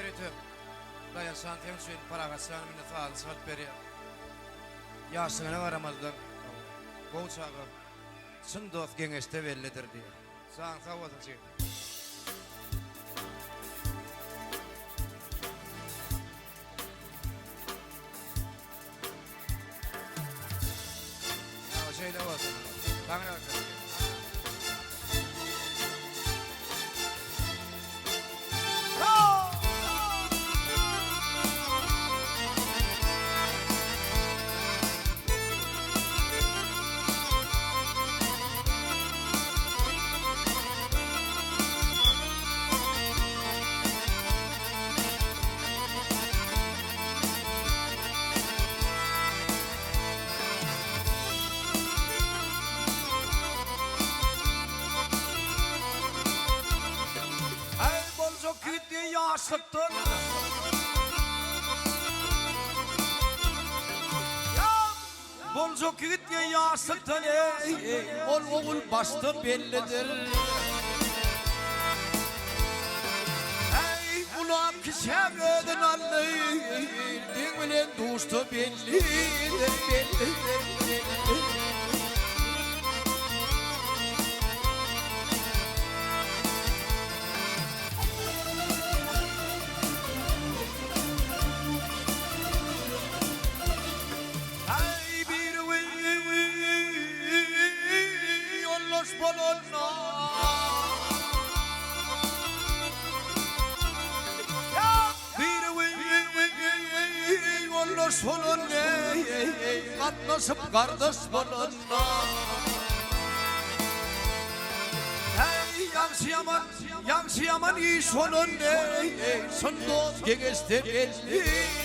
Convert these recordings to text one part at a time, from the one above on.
ete dayan santiyen suyun para katsan minne sağlı sağlık beri yaşına varamadılar bu çağı sın dost gengeste bellidir diye sağın sağ olasın şey şeyle olsun bana bakın yaşlıktın Bolcuk gitme yaşlıktın ol oğul başta bellidir Ey ulan ki sevmedin anlayın Dinle dostu bellidir Sonun katlaşıp kardeş bulunma Hey yansıyaman iyi sonun son dost gengeste bellidir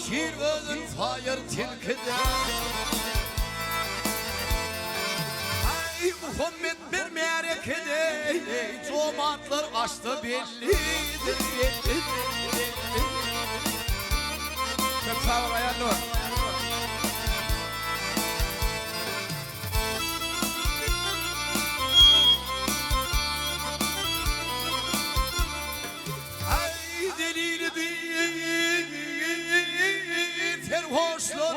Şir özün fayır tilkide Ay Muhammed bir merekede Comatlar açtı bellidir Çok sağ ol Ayan Nur Ay delili değil Terhoşlar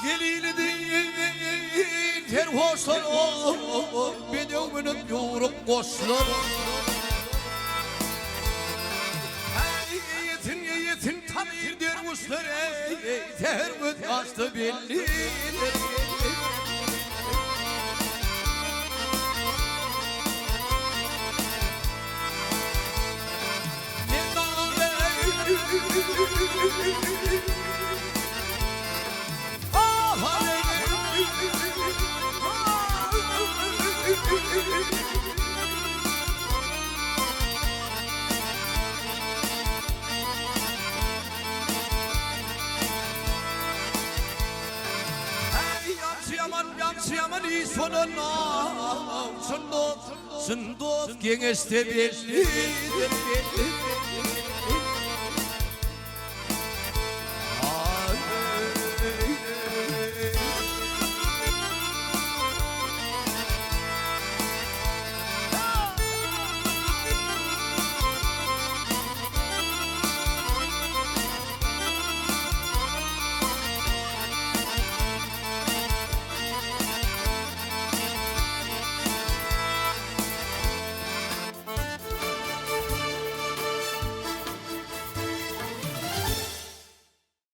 Gelili değil Terhoşlar Bedevinin yoğurup koşlar Yetin tanır dervuşlar Terhut açtı bellidir Yansıyaman iyi sonuna Sındof gengeste bellidir